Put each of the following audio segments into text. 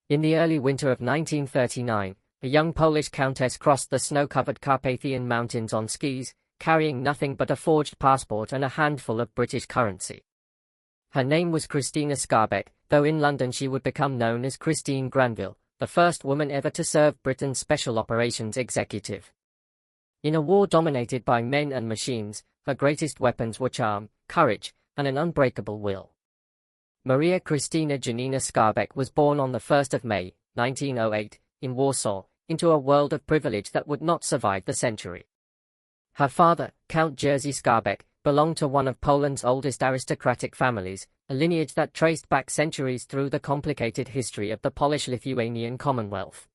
In the early winter of 1939, a young Polish countess crossed the snow-covered Carpathian mountains on skis, carrying nothing but a forged passport and a handful of British currency. Her name was Krystyna Skarbek, though in London she would become known as Christine Granville, the first woman ever to serve Britain's Special Operations Executive. In a war dominated by men and machines, her greatest weapons were charm, courage, and an unbreakable will. Maria Krystyna Janina Skarbek was born on the 1st of May, 1908, in Warsaw, into a world of privilege that would not survive the century. Her father, Count Jerzy Skarbek, belonged to one of Poland's oldest aristocratic families, a lineage that traced back centuries through the complicated history of the Polish-Lithuanian Commonwealth.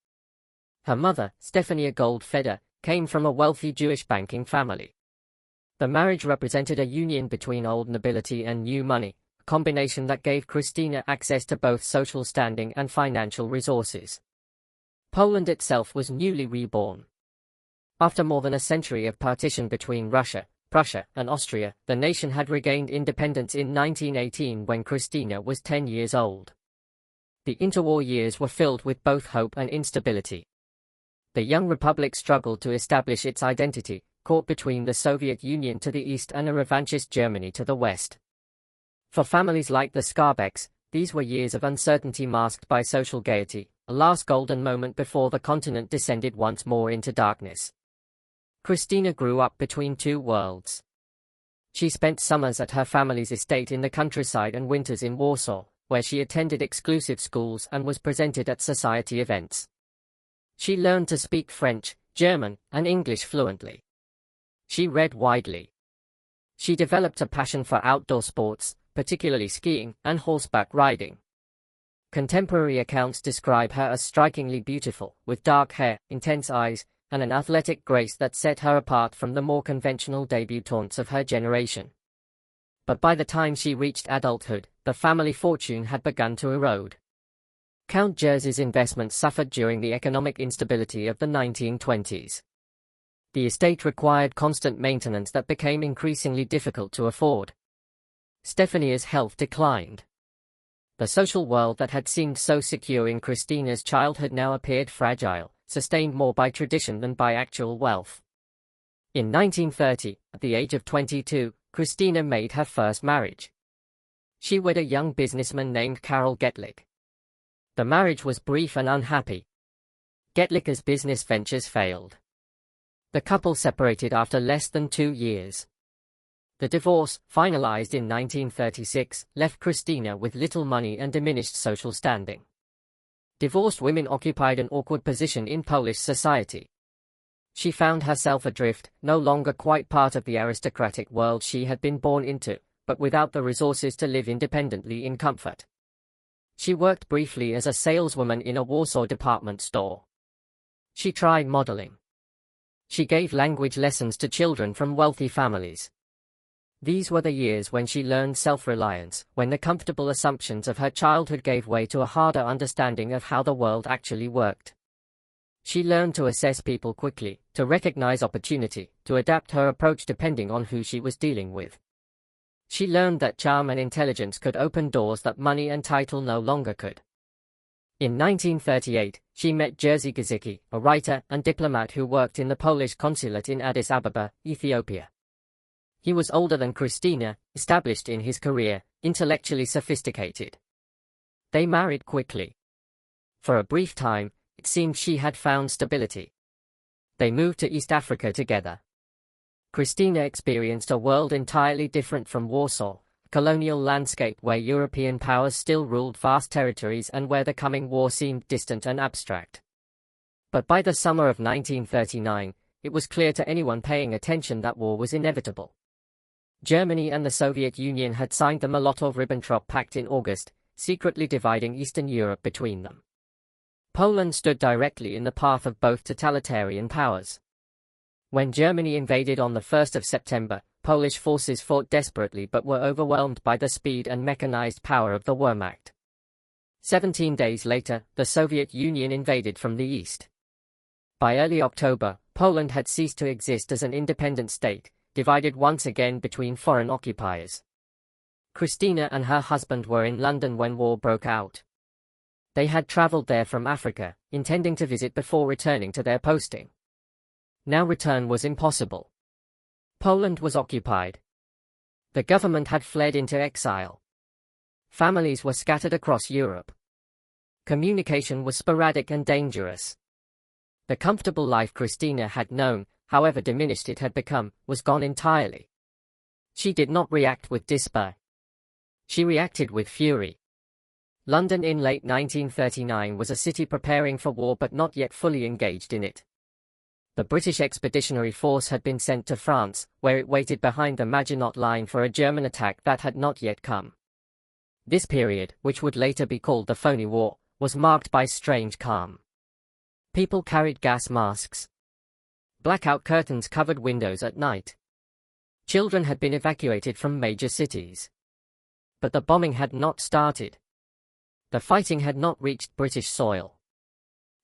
Her mother, Stefania Goldfeder, came from a wealthy Jewish banking family. The marriage represented a union between old nobility and new money, a combination that gave Krystyna access to both social standing and financial resources. Poland itself was newly reborn. After more than a century of partition between Russia, Prussia, and Austria, the nation had regained independence in 1918 when Krystyna was 10 years old. The interwar years were filled with both hope and instability. The young republic struggled to establish its identity, caught between the Soviet Union to the east and a revanchist Germany to the west. For families like the Skarbeks, these were years of uncertainty masked by social gaiety, a last golden moment before the continent descended once more into darkness. Krystyna grew up between two worlds. She spent summers at her family's estate in the countryside and winters in Warsaw, where she attended exclusive schools and was presented at society events. She learned to speak French, German, and English fluently. She read widely. She developed a passion for outdoor sports, particularly skiing and horseback riding. Contemporary accounts describe her as strikingly beautiful, with dark hair, intense eyes, and an athletic grace that set her apart from the more conventional debutantes of her generation. But by the time she reached adulthood, the family fortune had begun to erode. Count Jerzy's investments suffered during the economic instability of the 1920s. The estate required constant maintenance that became increasingly difficult to afford. Stefania's health declined. The social world that had seemed so secure in Krystyna's childhood now appeared fragile, sustained more by tradition than by actual wealth. In 1930, at the age of 22, Krystyna made her first marriage. She wed a young businessman named Karol Getlich. The marriage was brief and unhappy. Getlich's business ventures failed. The couple separated after less than 2 years. The divorce, finalized in 1936, left Krystyna with little money and diminished social standing. Divorced women occupied an awkward position in Polish society. She found herself adrift, no longer quite part of the aristocratic world she had been born into, but without the resources to live independently in comfort. She worked briefly as a saleswoman in a Warsaw department store. She tried modeling. She gave language lessons to children from wealthy families. These were the years when she learned self-reliance, when the comfortable assumptions of her childhood gave way to a harder understanding of how the world actually worked. She learned to assess people quickly, to recognize opportunity, to adapt her approach depending on who she was dealing with. She learned that charm and intelligence could open doors that money and title no longer could. In 1938, she met Jerzy Gizicki, a writer and diplomat who worked in the Polish consulate in Addis Ababa, Ethiopia. He was older than Krystyna, established in his career, intellectually sophisticated. They married quickly. For a brief time, it seemed she had found stability. They moved to East Africa together. Krystyna experienced a world entirely different from Warsaw, a colonial landscape where European powers still ruled vast territories and where the coming war seemed distant and abstract. But by the summer of 1939, it was clear to anyone paying attention that war was inevitable. Germany and the Soviet Union had signed the Molotov-Ribbentrop Pact in August, secretly dividing Eastern Europe between them. Poland stood directly in the path of both totalitarian powers. When Germany invaded on the 1st of September, Polish forces fought desperately but were overwhelmed by the speed and mechanized power of the Wehrmacht. 17 days later, the Soviet Union invaded from the east. By early October, Poland had ceased to exist as an independent state, divided once again between foreign occupiers. Krystyna and her husband were in London when war broke out. They had traveled there from Africa, intending to visit before returning to their posting. Now return was impossible. Poland was occupied. The government had fled into exile. Families were scattered across Europe. Communication was sporadic and dangerous. The comfortable life Krystyna had known, however diminished it had become, was gone entirely. She did not react with despair. She reacted with fury. London in late 1939 was a city preparing for war but not yet fully engaged in it. The British Expeditionary Force had been sent to France, where it waited behind the Maginot Line for a German attack that had not yet come. This period, which would later be called the Phony War, was marked by strange calm. People carried gas masks. Blackout curtains covered windows at night. Children had been evacuated from major cities. But the bombing had not started. The fighting had not reached British soil.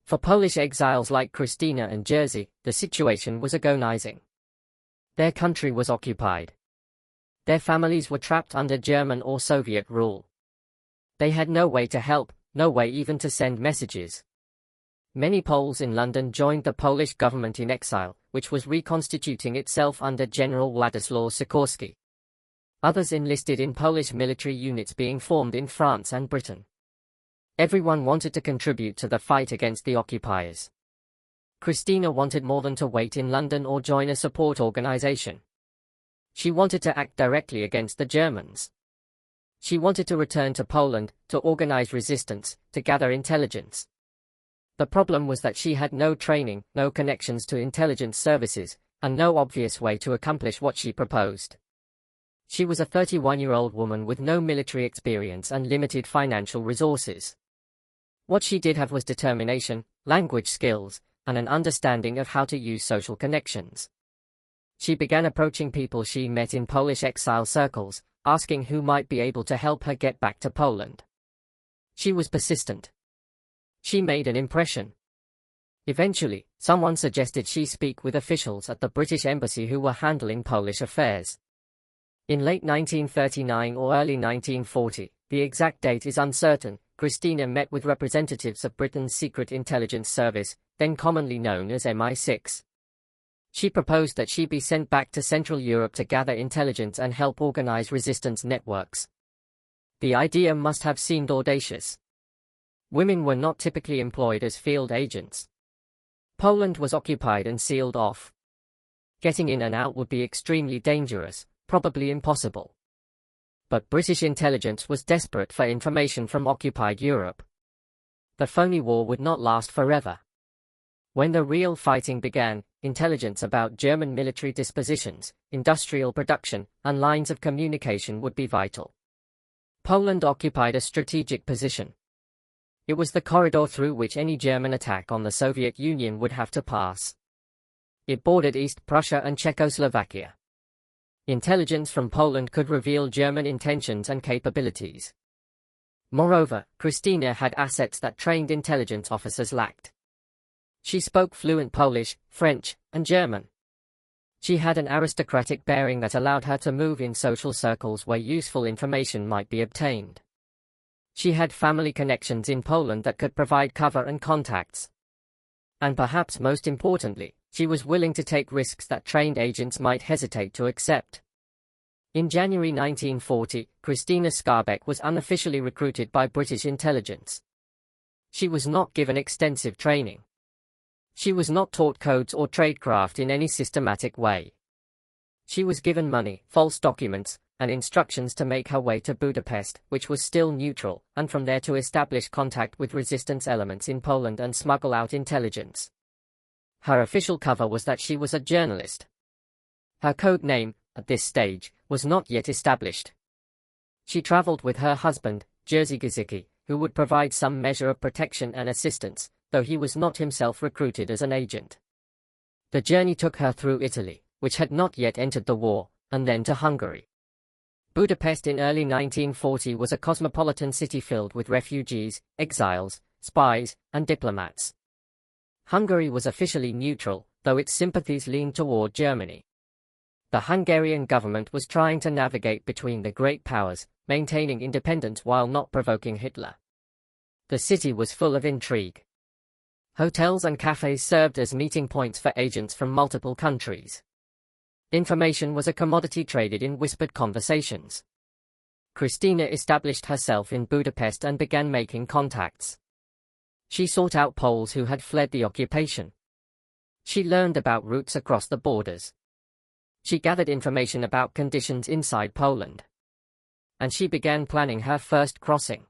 For Polish exiles like Krystyna and Jerzy, the situation was agonizing. Their country was occupied. Their families were trapped under German or Soviet rule. They had no way to help, no way even to send messages. Many Poles in London joined the Polish government in exile, which was reconstituting itself under General Władysław Sikorski. Others enlisted in Polish military units being formed in France and Britain. Everyone wanted to contribute to the fight against the occupiers. Krystyna wanted more than to wait in London or join a support organization. She wanted to act directly against the Germans. She wanted to return to Poland, to organize resistance, to gather intelligence. The problem was that she had no training, no connections to intelligence services, and no obvious way to accomplish what she proposed. She was a 31-year-old woman with no military experience and limited financial resources. What she did have was determination, language skills, and an understanding of how to use social connections. She began approaching people she met in Polish exile circles, asking who might be able to help her get back to Poland. She was persistent. She made an impression. Eventually, someone suggested she speak with officials at the British Embassy who were handling Polish affairs. In late 1939 or early 1940, the exact date is uncertain, Krystyna met with representatives of Britain's Secret Intelligence Service, then commonly known as MI6. She proposed that she be sent back to Central Europe to gather intelligence and help organize resistance networks. The idea must have seemed audacious. Women were not typically employed as field agents. Poland was occupied and sealed off. Getting in and out would be extremely dangerous, probably impossible. But British intelligence was desperate for information from occupied Europe. The phony war would not last forever. When the real fighting began, intelligence about German military dispositions, industrial production, and lines of communication would be vital. Poland occupied a strategic position. It was the corridor through which any German attack on the Soviet Union would have to pass. It bordered East Prussia and Czechoslovakia. Intelligence from Poland could reveal German intentions and capabilities. Moreover, Krystyna had assets that trained intelligence officers lacked. She spoke fluent Polish, French, and German. She had an aristocratic bearing that allowed her to move in social circles where useful information might be obtained. She had family connections in Poland that could provide cover and contacts. And perhaps most importantly, she was willing to take risks that trained agents might hesitate to accept. In January 1940, Krystyna Skarbek was unofficially recruited by British intelligence. She was not given extensive training. She was not taught codes or tradecraft in any systematic way. She was given money, false documents, and instructions to make her way to Budapest, which was still neutral, and from there to establish contact with resistance elements in Poland and smuggle out intelligence. Her official cover was that she was a journalist. Her code name, at this stage, was not yet established. She traveled with her husband, Jerzy Gzycki, who would provide some measure of protection and assistance, though he was not himself recruited as an agent. The journey took her through Italy, which had not yet entered the war, and then to Hungary. Budapest in early 1940 was a cosmopolitan city filled with refugees, exiles, spies, and diplomats. Hungary was officially neutral, though its sympathies leaned toward Germany. The Hungarian government was trying to navigate between the great powers, maintaining independence while not provoking Hitler. The city was full of intrigue. Hotels and cafes served as meeting points for agents from multiple countries. Information was a commodity traded in whispered conversations. Krystyna established herself in Budapest and began making contacts. She sought out Poles who had fled the occupation. She learned about routes across the borders. She gathered information about conditions inside Poland. And she began planning her first crossing.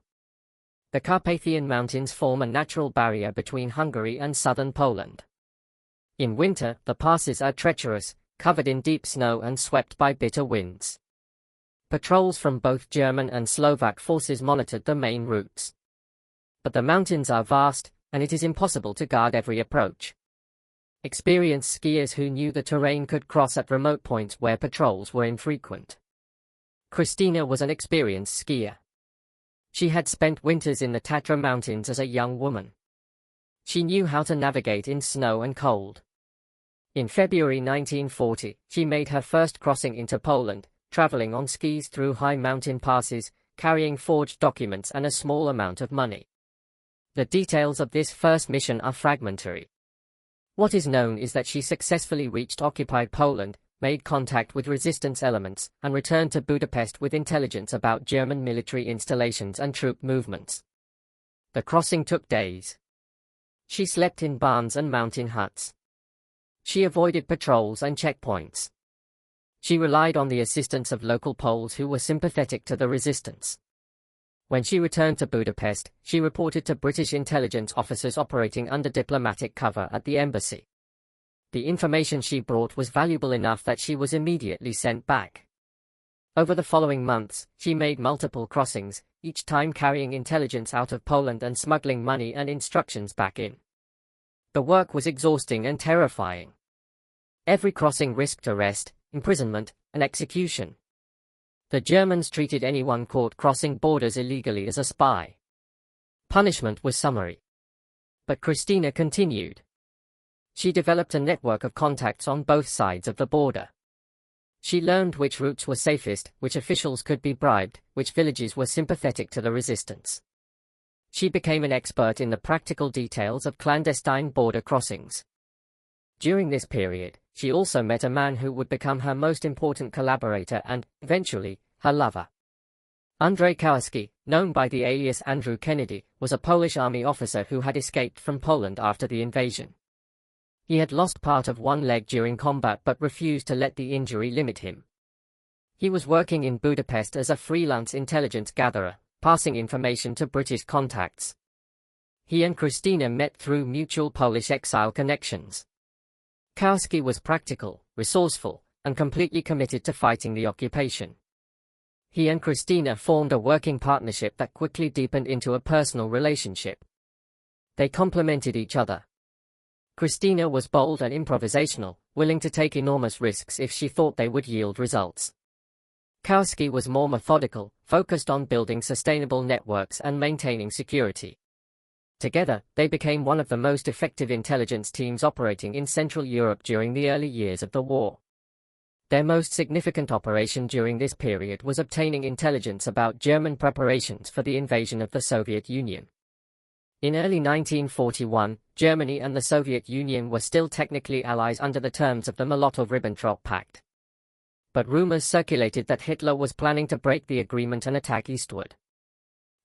The Carpathian Mountains form a natural barrier between Hungary and southern Poland. In winter, the passes are treacherous, covered in deep snow and swept by bitter winds. Patrols from both German and Slovak forces monitored the main routes. But the mountains are vast, and it is impossible to guard every approach. Experienced skiers who knew the terrain could cross at remote points where patrols were infrequent. Krystyna was an experienced skier. She had spent winters in the Tatra Mountains as a young woman. She knew how to navigate in snow and cold. In February 1940, she made her first crossing into Poland, traveling on skis through high mountain passes, carrying forged documents and a small amount of money. The details of this first mission are fragmentary. What is known is that she successfully reached occupied Poland, made contact with resistance elements, and returned to Budapest with intelligence about German military installations and troop movements. The crossing took days. She slept in barns and mountain huts. She avoided patrols and checkpoints. She relied on the assistance of local Poles who were sympathetic to the resistance. When she returned to Budapest, she reported to British intelligence officers operating under diplomatic cover at the embassy. The information she brought was valuable enough that she was immediately sent back. Over the following months, she made multiple crossings, each time carrying intelligence out of Poland and smuggling money and instructions back in. The work was exhausting and terrifying. Every crossing risked arrest, imprisonment, and execution. The Germans treated anyone caught crossing borders illegally as a spy. Punishment was summary. But Krystyna continued. She developed a network of contacts on both sides of the border. She learned which routes were safest, which officials could be bribed, which villages were sympathetic to the resistance. She became an expert in the practical details of clandestine border crossings. During this period, she also met a man who would become her most important collaborator and, eventually, her lover. Andrzej Kowalski, known by the alias Andrew Kennedy, was a Polish army officer who had escaped from Poland after the invasion. He had lost part of one leg during combat but refused to let the injury limit him. He was working in Budapest as a freelance intelligence gatherer, passing information to British contacts. He and Krystyna met through mutual Polish exile connections. Kowalski was practical, resourceful, and completely committed to fighting the occupation. He and Krystyna formed a working partnership that quickly deepened into a personal relationship. They complemented each other. Krystyna was bold and improvisational, willing to take enormous risks if she thought they would yield results. Kowalski was more methodical, focused on building sustainable networks and maintaining security. Together, they became one of the most effective intelligence teams operating in Central Europe during the early years of the war. Their most significant operation during this period was obtaining intelligence about German preparations for the invasion of the Soviet Union. In early 1941, Germany and the Soviet Union were still technically allies under the terms of the Molotov-Ribbentrop Pact. But rumors circulated that Hitler was planning to break the agreement and attack eastward.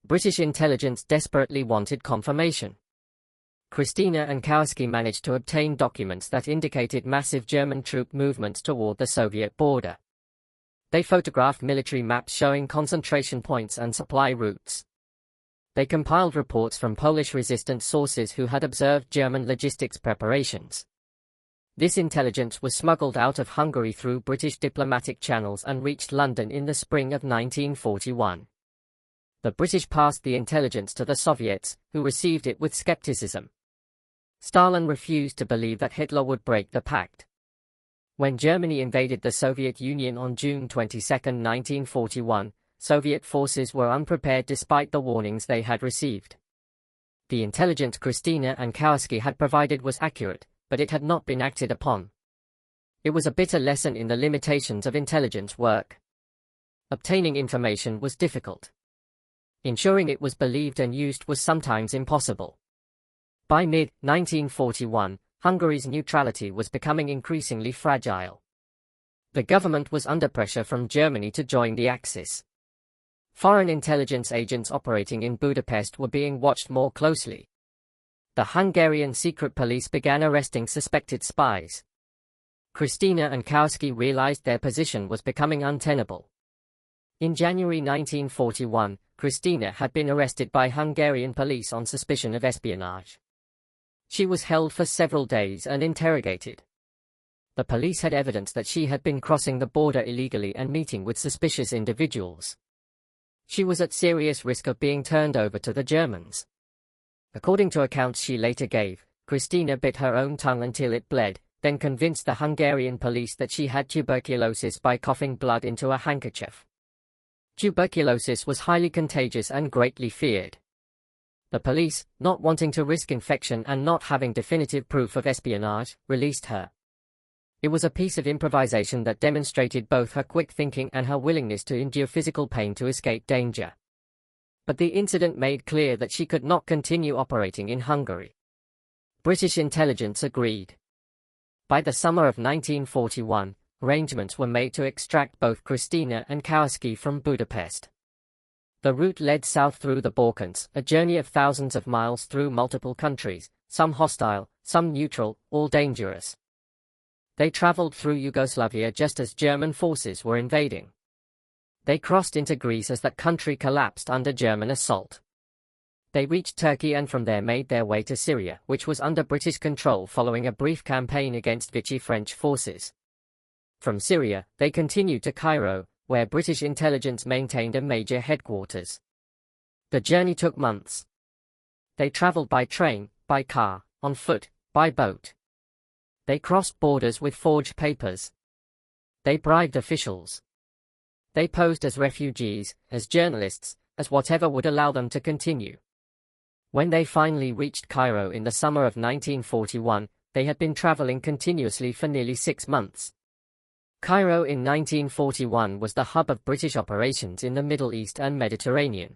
British intelligence desperately wanted confirmation. Krystyna and Kowalski managed to obtain documents that indicated massive German troop movements toward the Soviet border. They photographed military maps showing concentration points and supply routes. They compiled reports from Polish resistance sources who had observed German logistics preparations. This intelligence was smuggled out of Hungary through British diplomatic channels and reached London in the spring of 1941. The British passed the intelligence to the Soviets, who received it with skepticism. Stalin refused to believe that Hitler would break the pact. When Germany invaded the Soviet Union on June 22, 1941, Soviet forces were unprepared despite the warnings they had received. The intelligence Krystyna and Kowalski had provided was accurate, but it had not been acted upon. It was a bitter lesson in the limitations of intelligence work. Obtaining information was difficult. Ensuring it was believed and used was sometimes impossible. By mid-1941, Hungary's neutrality was becoming increasingly fragile. The government was under pressure from Germany to join the Axis. Foreign intelligence agents operating in Budapest were being watched more closely. The Hungarian secret police began arresting suspected spies. Krystyna and Skarbek realized their position was becoming untenable. In January 1941, Krystyna had been arrested by Hungarian police on suspicion of espionage. She was held for several days and interrogated. The police had evidence that she had been crossing the border illegally and meeting with suspicious individuals. She was at serious risk of being turned over to the Germans. According to accounts she later gave, Krystyna bit her own tongue until it bled, then convinced the Hungarian police that she had tuberculosis by coughing blood into a handkerchief. Tuberculosis was highly contagious and greatly feared. The police, not wanting to risk infection and not having definitive proof of espionage, released her. It was a piece of improvisation that demonstrated both her quick thinking and her willingness to endure physical pain to escape danger. But the incident made clear that she could not continue operating in Hungary. British intelligence agreed. By the summer of 1941, arrangements were made to extract both Krystyna and Skarbek from Budapest. The route led south through the Balkans, a journey of thousands of miles through multiple countries, some hostile, some neutral, all dangerous. They traveled through Yugoslavia just as German forces were invading. They crossed into Greece as that country collapsed under German assault. They reached Turkey and from there made their way to Syria, which was under British control following a brief campaign against Vichy French forces. From Syria, they continued to Cairo, where British intelligence maintained a major headquarters. The journey took months. They traveled by train, by car, on foot, by boat. They crossed borders with forged papers. They bribed officials. They posed as refugees, as journalists, as whatever would allow them to continue. When they finally reached Cairo in the summer of 1941, they had been traveling continuously for nearly 6 months. Cairo in 1941 was the hub of British operations in the Middle East and Mediterranean.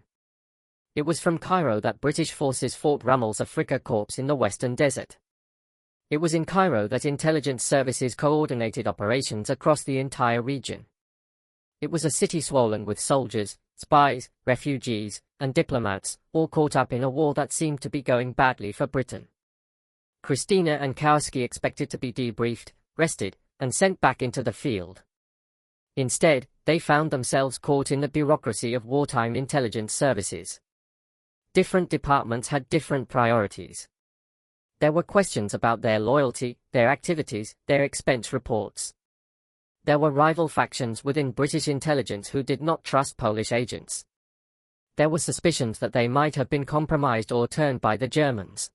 It was from Cairo that British forces fought Rommel's Afrika Corps in the Western Desert. It was in Cairo that intelligence services coordinated operations across the entire region. It was a city swollen with soldiers, spies, refugees, and diplomats, all caught up in a war that seemed to be going badly for Britain. Krystyna and Skarbek expected to be debriefed, rested, and sent back into the field. Instead, they found themselves caught in the bureaucracy of wartime intelligence services. Different departments had different priorities. There were questions about their loyalty, their activities, their expense reports. There were rival factions within British intelligence who did not trust Polish agents. There were suspicions that they might have been compromised or turned by the Germans.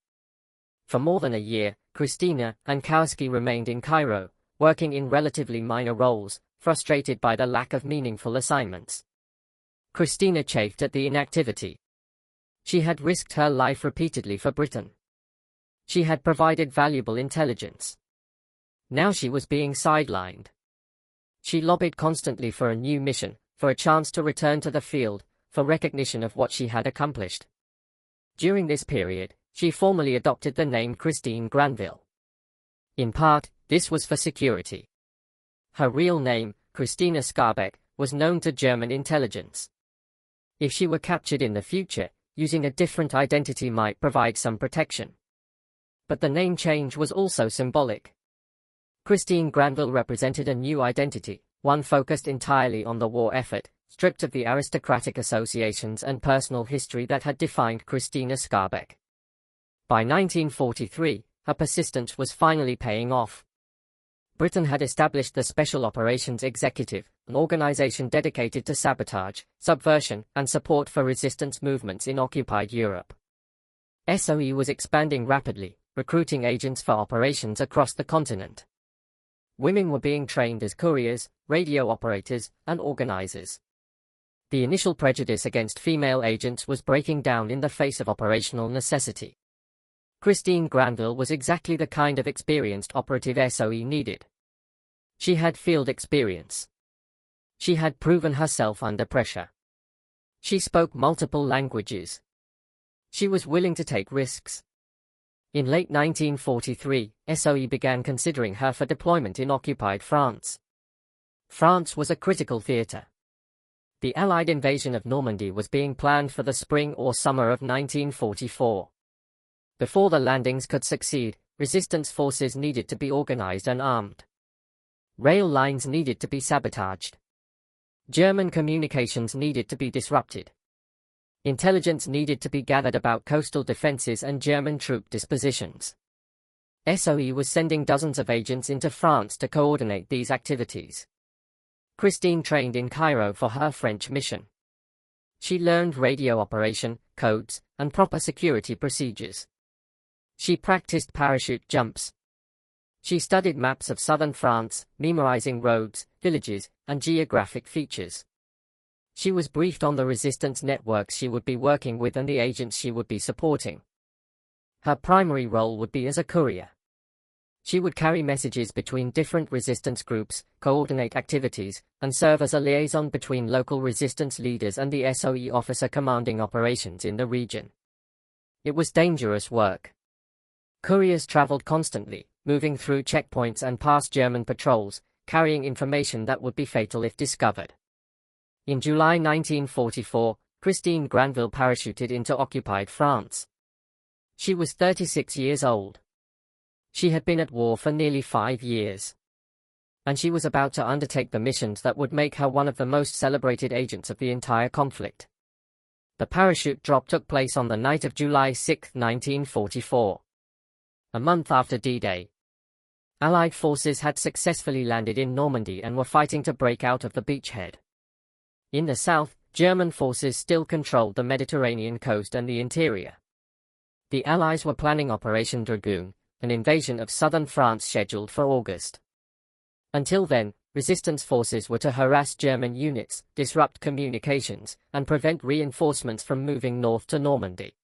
For more than a year, Krystyna and Skarbek remained in Cairo, working in relatively minor roles, frustrated by the lack of meaningful assignments. Krystyna chafed at the inactivity. She had risked her life repeatedly for Britain. She had provided valuable intelligence. Now she was being sidelined. She lobbied constantly for a new mission, for a chance to return to the field, for recognition of what she had accomplished. During this period, she formally adopted the name Christine Granville. In part, this was for security. Her real name, Krystyna Skarbek, was known to German intelligence. If she were captured in the future, using a different identity might provide some protection. But the name change was also symbolic. Christine Granville represented a new identity, one focused entirely on the war effort, stripped of the aristocratic associations and personal history that had defined Krystyna Skarbek. By 1943, her persistence was finally paying off. Britain had established the Special Operations Executive, an organization dedicated to sabotage, subversion, and support for resistance movements in occupied Europe. SOE was expanding rapidly, recruiting agents for operations across the continent. Women were being trained as couriers, radio operators, and organizers. The initial prejudice against female agents was breaking down in the face of operational necessity. Christine Granville was exactly the kind of experienced operative SOE needed. She had field experience. She had proven herself under pressure. She spoke multiple languages. She was willing to take risks. In late 1943, SOE began considering her for deployment in occupied France. France was a critical theatre. The Allied invasion of Normandy was being planned for the spring or summer of 1944. Before the landings could succeed, resistance forces needed to be organized and armed. Rail lines needed to be sabotaged. German communications needed to be disrupted. Intelligence needed to be gathered about coastal defenses and German troop dispositions. SOE was sending dozens of agents into France to coordinate these activities. Christine trained in Cairo for her French mission. She learned radio operation, codes, and proper security procedures. She practiced parachute jumps. She studied maps of southern France, memorizing roads, villages, and geographic features. She was briefed on the resistance networks she would be working with and the agents she would be supporting. Her primary role would be as a courier. She would carry messages between different resistance groups, coordinate activities, and serve as a liaison between local resistance leaders and the SOE officer commanding operations in the region. It was dangerous work. Couriers traveled constantly, moving through checkpoints and past German patrols, carrying information that would be fatal if discovered. In July 1944, Christine Granville parachuted into occupied France. She was 36 years old. She had been at war for nearly 5 years. And she was about to undertake the missions that would make her one of the most celebrated agents of the entire conflict. The parachute drop took place on the night of July 6, 1944. A month after D-Day. Allied forces had successfully landed in Normandy and were fighting to break out of the beachhead. In the south, German forces still controlled the Mediterranean coast and the interior. The Allies were planning Operation Dragoon, an invasion of southern France scheduled for August. Until then, resistance forces were to harass German units, disrupt communications, and prevent reinforcements from moving north to Normandy.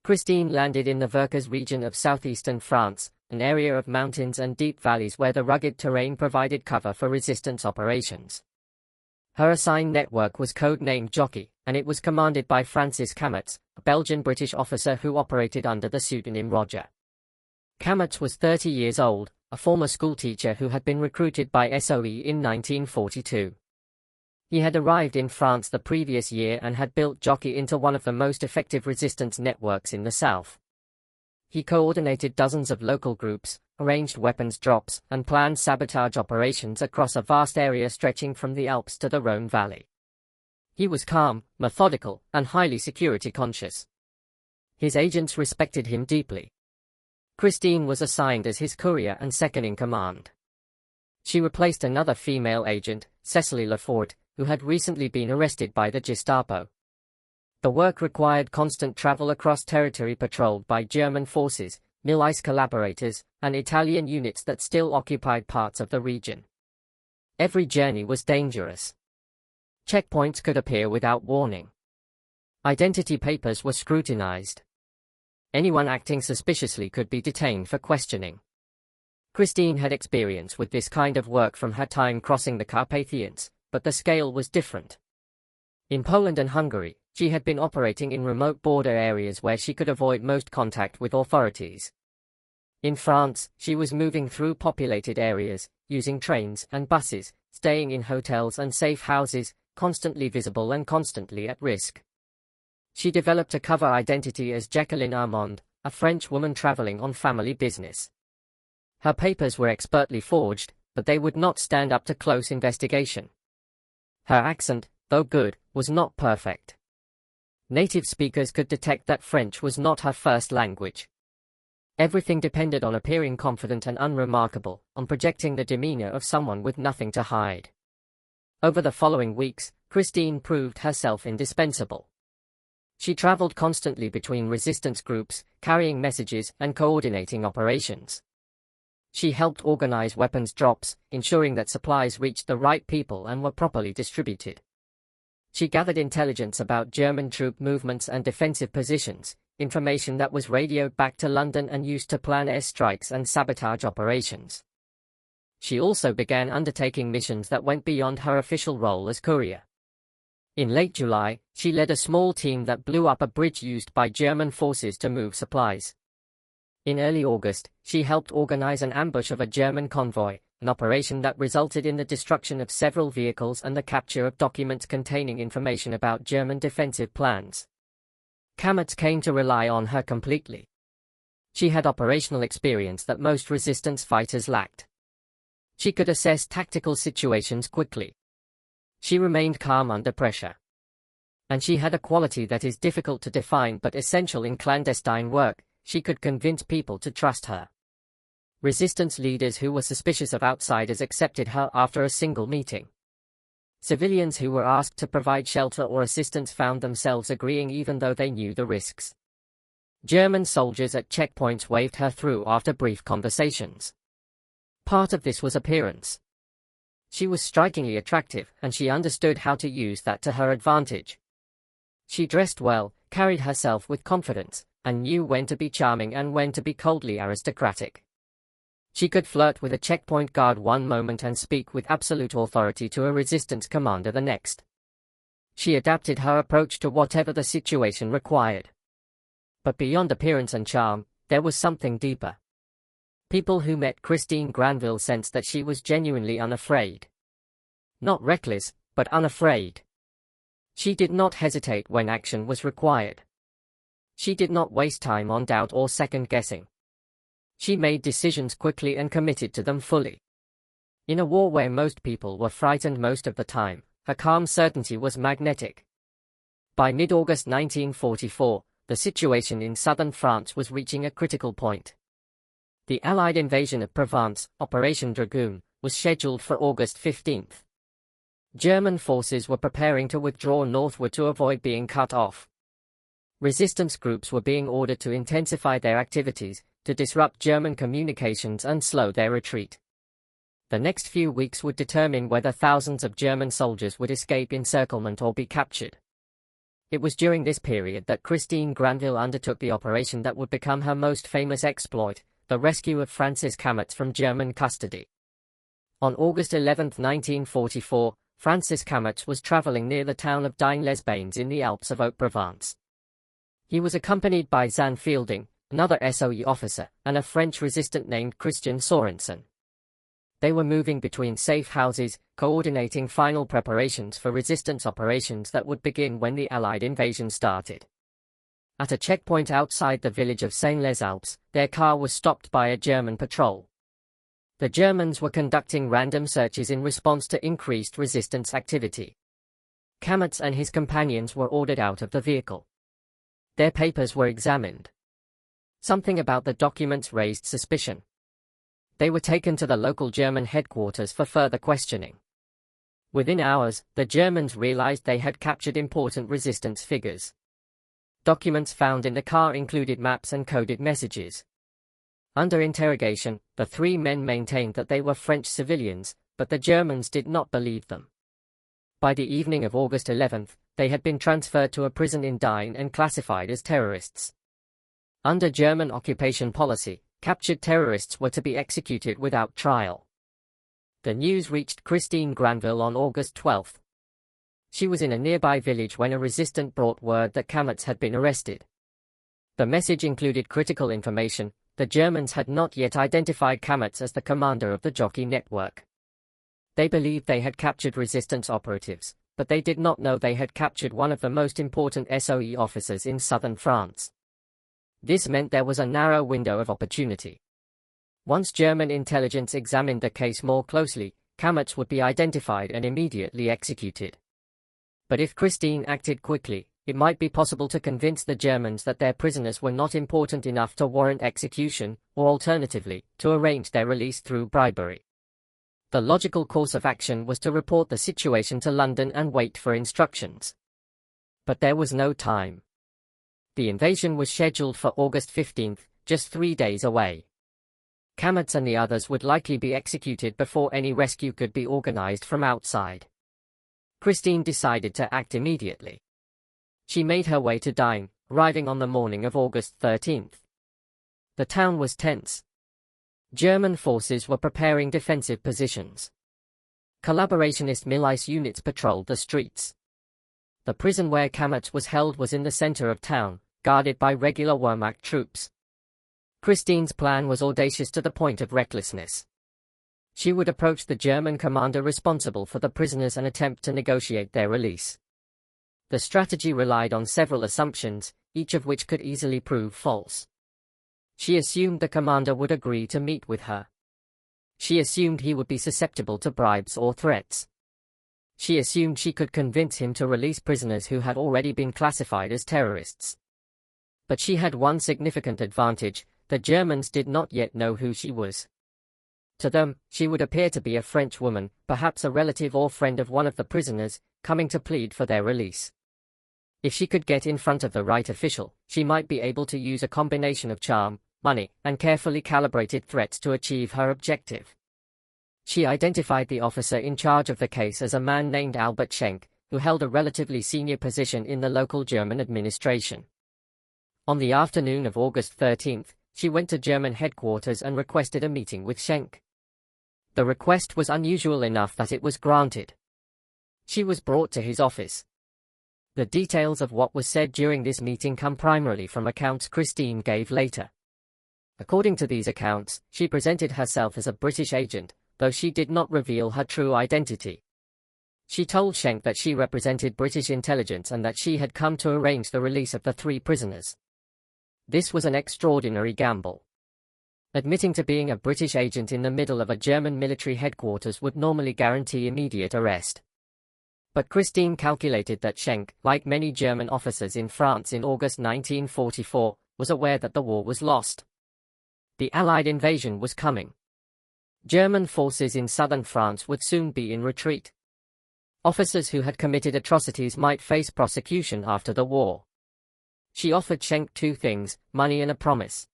Christine landed in the Vercors region of southeastern France, an area of mountains and deep valleys where the rugged terrain provided cover for resistance operations. Her assigned network was codenamed Jockey, and it was commanded by Francis Camets, a Belgian-British officer who operated under the pseudonym Roger. Camets was 30 years old, a former schoolteacher who had been recruited by SOE in 1942. He had arrived in France the previous year and had built Jockey into one of the most effective resistance networks in the south. He coordinated dozens of local groups, arranged weapons drops, and planned sabotage operations across a vast area stretching from the Alps to the Rhone Valley. He was calm, methodical, and highly security conscious. His agents respected him deeply. Christine was assigned as his courier and second-in-command. She replaced another female agent, Cecily Lefort, who had recently been arrested by the Gestapo. The work required constant travel across territory patrolled by German forces, MI6 collaborators, and Italian units that still occupied parts of the region. Every journey was dangerous. Checkpoints could appear without warning. Identity papers were scrutinized. Anyone acting suspiciously could be detained for questioning. Christine had experience with this kind of work from her time crossing the Carpathians, but the scale was different. In Poland and Hungary, she had been operating in remote border areas where she could avoid most contact with authorities. In France, she was moving through populated areas, using trains and buses, staying in hotels and safe houses, constantly visible and constantly at risk. She developed a cover identity as Jacqueline Armand, a French woman traveling on family business. Her papers were expertly forged, but they would not stand up to close investigation. Her accent, though good, was not perfect. Native speakers could detect that French was not her first language. Everything depended on appearing confident and unremarkable, on projecting the demeanor of someone with nothing to hide. Over the following weeks, Christine proved herself indispensable. She traveled constantly between resistance groups, carrying messages and coordinating operations. She helped organize weapons drops, ensuring that supplies reached the right people and were properly distributed. She gathered intelligence about German troop movements and defensive positions, information that was radioed back to London and used to plan airstrikes and sabotage operations. She also began undertaking missions that went beyond her official role as courier. In late July, she led a small team that blew up a bridge used by German forces to move supplies. In early August, she helped organize an ambush of a German convoy, an operation that resulted in the destruction of several vehicles and the capture of documents containing information about German defensive plans. Kametz came to rely on her completely. She had operational experience that most resistance fighters lacked. She could assess tactical situations quickly. She remained calm under pressure. And she had a quality that is difficult to define but essential in clandestine work: she could convince people to trust her. Resistance leaders who were suspicious of outsiders accepted her after a single meeting. Civilians who were asked to provide shelter or assistance found themselves agreeing even though they knew the risks. German soldiers at checkpoints waved her through after brief conversations. Part of this was appearance. She was strikingly attractive, and she understood how to use that to her advantage. She dressed well, carried herself with confidence, and knew when to be charming and when to be coldly aristocratic. She could flirt with a checkpoint guard one moment and speak with absolute authority to a resistance commander the next. She adapted her approach to whatever the situation required. But beyond appearance and charm, there was something deeper. People who met Christine Granville sensed that she was genuinely unafraid. Not reckless, but unafraid. She did not hesitate when action was required. She did not waste time on doubt or second-guessing. She made decisions quickly and committed to them fully. In a war where most people were frightened most of the time, her calm certainty was magnetic. By mid-August 1944, the situation in southern France was reaching a critical point. The Allied invasion of Provence, Operation Dragoon, was scheduled for August 15. German forces were preparing to withdraw northward to avoid being cut off. Resistance groups were being ordered to intensify their activities, to disrupt German communications and slow their retreat. The next few weeks would determine whether thousands of German soldiers would escape encirclement or be captured. It was during this period that Christine Granville undertook the operation that would become her most famous exploit: the rescue of Francis Kametz from German custody. On August 11, 1944, Francis Kametz was traveling near the town of Digne-les-Bains in the Alps of Haute-Provence. He was accompanied by Zan Fielding, another SOE officer, and a French resistant named Christian Sorensen. They were moving between safe houses, coordinating final preparations for resistance operations that would begin when the Allied invasion started. At a checkpoint outside the village of Seine-les-Alpes, their car was stopped by a German patrol. The Germans were conducting random searches in response to increased resistance activity. Kametz and his companions were ordered out of the vehicle. Their papers were examined. Something about the documents raised suspicion. They were taken to the local German headquarters for further questioning. Within hours, the Germans realized they had captured important resistance figures. Documents found in the car included maps and coded messages. Under interrogation, the three men maintained that they were French civilians, but the Germans did not believe them. By the evening of August 11, they had been transferred to a prison in Digne and classified as terrorists. Under German occupation policy, captured terrorists were to be executed without trial. The news reached Christine Granville on August 12. She was in a nearby village when a resistant brought word that Kametz had been arrested. The message included critical information. The Germans had not yet identified Kametz as the commander of the jockey network. They believed they had captured resistance operatives, but they did not know they had captured one of the most important SOE officers in southern France. This meant there was a narrow window of opportunity. Once German intelligence examined the case more closely, Kametz would be identified and immediately executed. But if Christine acted quickly, it might be possible to convince the Germans that their prisoners were not important enough to warrant execution, or alternatively, to arrange their release through bribery. The logical course of action was to report the situation to London and wait for instructions. But there was no time. The invasion was scheduled for August 15, just 3 days away. Kametz and the others would likely be executed before any rescue could be organized from outside. Christine decided to act immediately. She made her way to Digne, arriving on the morning of August 13. The town was tense. German forces were preparing defensive positions. Collaborationist MI6 units patrolled the streets. The prison where Kametz was held was in the center of town, guarded by regular Wehrmacht troops. Christine's plan was audacious to the point of recklessness. She would approach the German commander responsible for the prisoners and attempt to negotiate their release. The strategy relied on several assumptions, each of which could easily prove false. She assumed the commander would agree to meet with her. She assumed he would be susceptible to bribes or threats. She assumed she could convince him to release prisoners who had already been classified as terrorists. But she had one significant advantage: the Germans did not yet know who she was. To them, she would appear to be a French woman, perhaps a relative or friend of one of the prisoners, coming to plead for their release. If she could get in front of the right official, she might be able to use a combination of charm, money, and carefully calibrated threats to achieve her objective. She identified the officer in charge of the case as a man named Albert Schenk, who held a relatively senior position in the local German administration. On the afternoon of August 13, she went to German headquarters and requested a meeting with Schenk. The request was unusual enough that it was granted. She was brought to his office. The details of what was said during this meeting come primarily from accounts Christine gave later. According to these accounts, she presented herself as a British agent, though she did not reveal her true identity. She told Schenk that she represented British intelligence and that she had come to arrange the release of the 3 prisoners. This was an extraordinary gamble. Admitting to being a British agent in the middle of a German military headquarters would normally guarantee immediate arrest. But Christine calculated that Schenk, like many German officers in France in August 1944, was aware that the war was lost. The Allied invasion was coming. German forces in southern France would soon be in retreat. Officers who had committed atrocities might face prosecution after the war. She offered Schenk 2 things, money and a promise.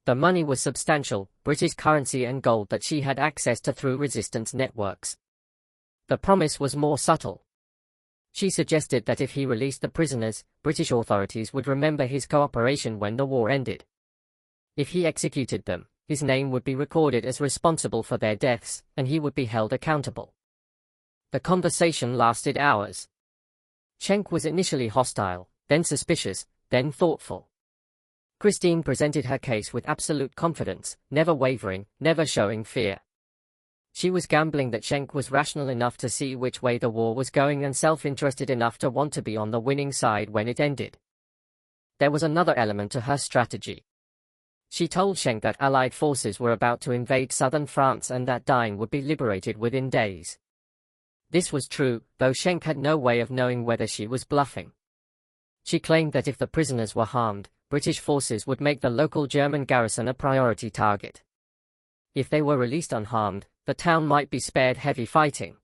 The money was substantial, British currency and gold that she had access to through resistance networks. The promise was more subtle. She suggested that if he released the prisoners, British authorities would remember his cooperation when the war ended. If he executed them, his name would be recorded as responsible for their deaths, and he would be held accountable. The conversation lasted hours. Schenk was initially hostile, then suspicious, then thoughtful. Christine presented her case with absolute confidence, never wavering, never showing fear. She was gambling that Schenk was rational enough to see which way the war was going and self-interested enough to want to be on the winning side when it ended. There was another element to her strategy. She told Schenk that Allied forces were about to invade southern France and that Dine would be liberated within days. This was true, though Schenk had no way of knowing whether she was bluffing. She claimed that if the prisoners were harmed, British forces would make the local German garrison a priority target. If they were released unharmed, the town might be spared heavy fighting.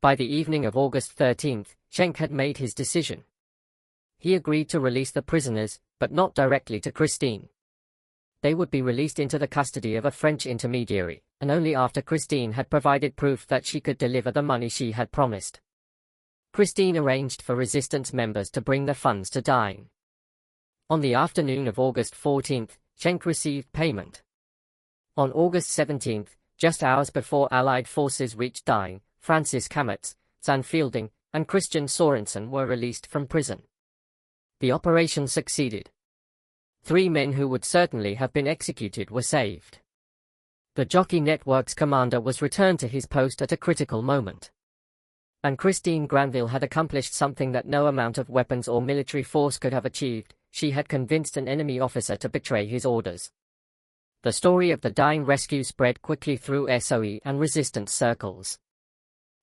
By the evening of August 13, Schenk had made his decision. He agreed to release the prisoners, but not directly to Christine. They would be released into the custody of a French intermediary, and only after Christine had provided proof that she could deliver the money she had promised. Christine arranged for resistance members to bring the funds to Dine. On the afternoon of August 14, Schenk received payment. On August 17, just hours before Allied forces reached Dine, Francis Kametz, Zan Fielding, and Christian Sorensen were released from prison. The operation succeeded. 3 men who would certainly have been executed were saved. The Jockey Network's commander was returned to his post at a critical moment. And Christine Granville had accomplished something that no amount of weapons or military force could have achieved: she had convinced an enemy officer to betray his orders. The story of the Dine rescue spread quickly through SOE and resistance circles.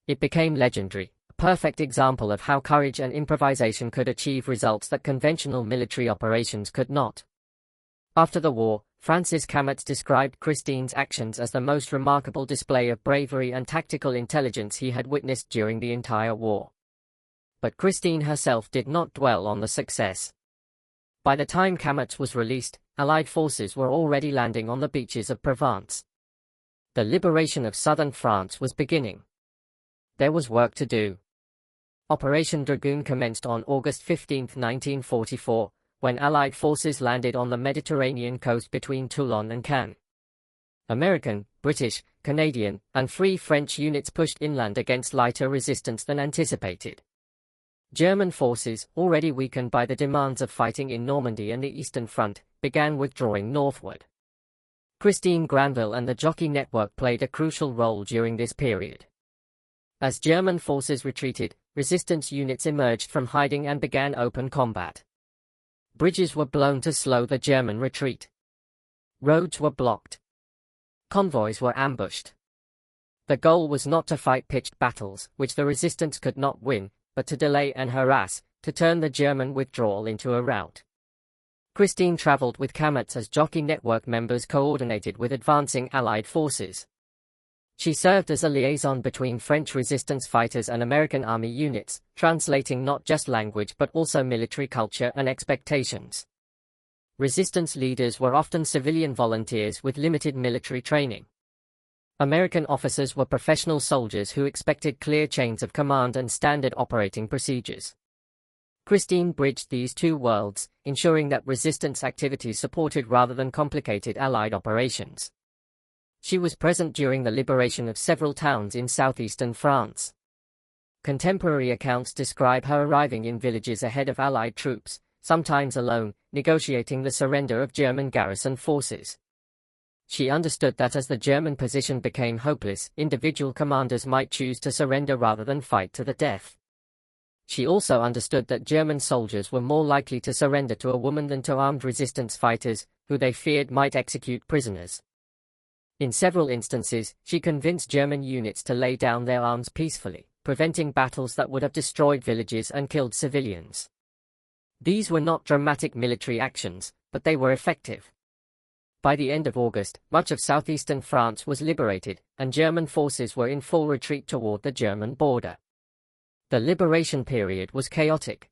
It became legendary, a perfect example of how courage and improvisation could achieve results that conventional military operations could not. After the war, Francis Kametz described Christine's actions as the most remarkable display of bravery and tactical intelligence he had witnessed during the entire war. But Christine herself did not dwell on the success. By the time Kametz was released, Allied forces were already landing on the beaches of Provence. The liberation of southern France was beginning. There was work to do. Operation Dragoon commenced on August 15, 1944, when Allied forces landed on the Mediterranean coast between Toulon and Cannes. American, British, Canadian, and Free French units pushed inland against lighter resistance than anticipated. German forces, already weakened by the demands of fighting in Normandy and the Eastern Front, began withdrawing northward. Christine Granville and the Jockey Network played a crucial role during this period. As German forces retreated, resistance units emerged from hiding and began open combat. Bridges were blown to slow the German retreat. Roads were blocked. Convoys were ambushed. The goal was not to fight pitched battles, which the resistance could not win, but to delay and harass, to turn the German withdrawal into a rout. Christine traveled with Camets as Jockey Network members coordinated with advancing Allied forces. She served as a liaison between French resistance fighters and American army units, translating not just language but also military culture and expectations. Resistance leaders were often civilian volunteers with limited military training. American officers were professional soldiers who expected clear chains of command and standard operating procedures. Christine bridged these two worlds, ensuring that resistance activities supported rather than complicated Allied operations. She was present during the liberation of several towns in southeastern France. Contemporary accounts describe her arriving in villages ahead of Allied troops, sometimes alone, negotiating the surrender of German garrison forces. She understood that as the German position became hopeless, individual commanders might choose to surrender rather than fight to the death. She also understood that German soldiers were more likely to surrender to a woman than to armed resistance fighters, who they feared might execute prisoners. In several instances, she convinced German units to lay down their arms peacefully, preventing battles that would have destroyed villages and killed civilians. These were not dramatic military actions, but they were effective. By the end of August, much of southeastern France was liberated, and German forces were in full retreat toward the German border. The liberation period was chaotic.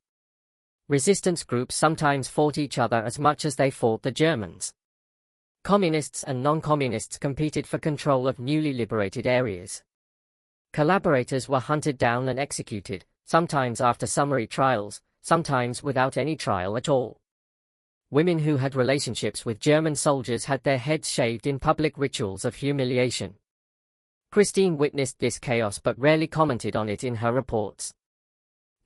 Resistance groups sometimes fought each other as much as they fought the Germans. Communists and non-communists competed for control of newly liberated areas. Collaborators were hunted down and executed, sometimes after summary trials, sometimes without any trial at all. Women who had relationships with German soldiers had their heads shaved in public rituals of humiliation. Christine witnessed this chaos but rarely commented on it in her reports.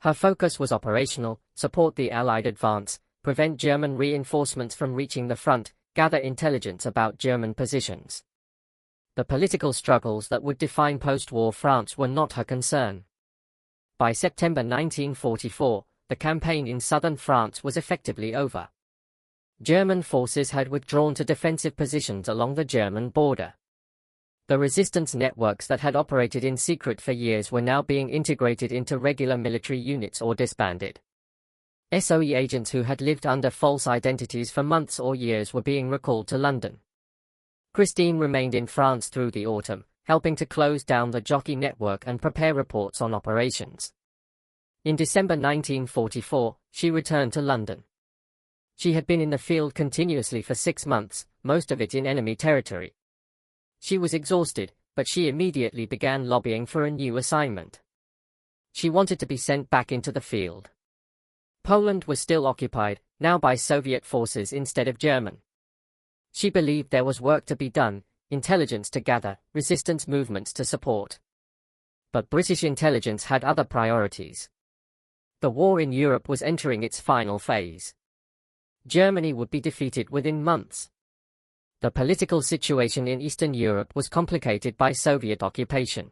Her focus was operational: support the Allied advance, prevent German reinforcements from reaching the front, gather intelligence about German positions. The political struggles that would define post-war France were not her concern. By September 1944, the campaign in southern France was effectively over. German forces had withdrawn to defensive positions along the German border. The resistance networks that had operated in secret for years were now being integrated into regular military units or disbanded. SOE agents who had lived under false identities for months or years were being recalled to London. Christine remained in France through the autumn, helping to close down the Jockey Network and prepare reports on operations. In December 1944, she returned to London. She had been in the field continuously for 6 months, most of it in enemy territory. She was exhausted, but she immediately began lobbying for a new assignment. She wanted to be sent back into the field. Poland was still occupied, now by Soviet forces instead of German. She believed there was work to be done, intelligence to gather, resistance movements to support. But British intelligence had other priorities. The war in Europe was entering its final phase. Germany would be defeated within months. The political situation in Eastern Europe was complicated by Soviet occupation.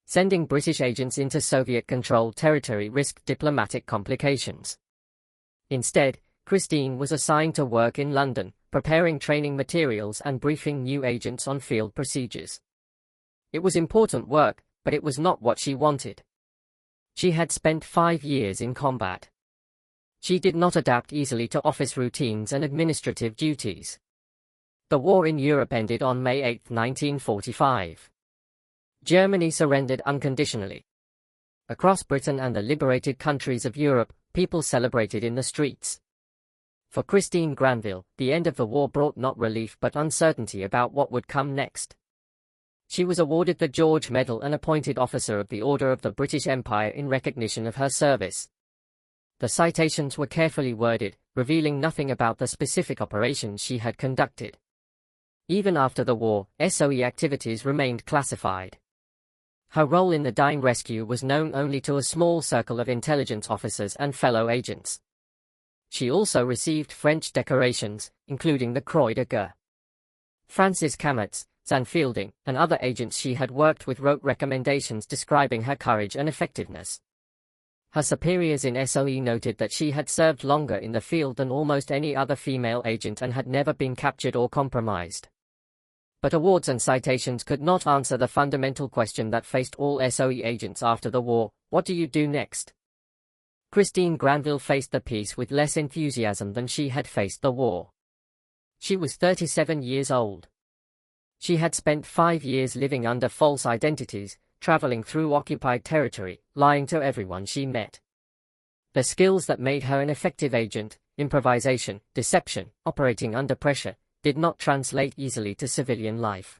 Sending British agents into Soviet-controlled territory risked diplomatic complications. Instead, Christine was assigned to work in London, preparing training materials and briefing new agents on field procedures. It was important work, but it was not what she wanted. She had spent 5 years in combat. She did not adapt easily to office routines and administrative duties. The war in Europe ended on May 8, 1945. Germany surrendered unconditionally. Across Britain and the liberated countries of Europe, people celebrated in the streets. For Christine Granville, the end of the war brought not relief but uncertainty about what would come next. She was awarded the George Medal and appointed Officer of the Order of the British Empire in recognition of her service. The citations were carefully worded, revealing nothing about the specific operations she had conducted. Even after the war, SOE activities remained classified. Her role in the dying rescue was known only to a small circle of intelligence officers and fellow agents. She also received French decorations, including the Croix de Guerre. Francis Cametz, Zan Fielding, and other agents she had worked with wrote recommendations describing her courage and effectiveness. Her superiors in SOE noted that she had served longer in the field than almost any other female agent and had never been captured or compromised. But awards and citations could not answer the fundamental question that faced all SOE agents after the war: what do you do next? Christine Granville faced the peace with less enthusiasm than she had faced the war. She was 37 years old. She had spent 5 years living under false identities, traveling through occupied territory, lying to everyone she met. The skills that made her an effective agent, improvisation, deception, operating under pressure, did not translate easily to civilian life.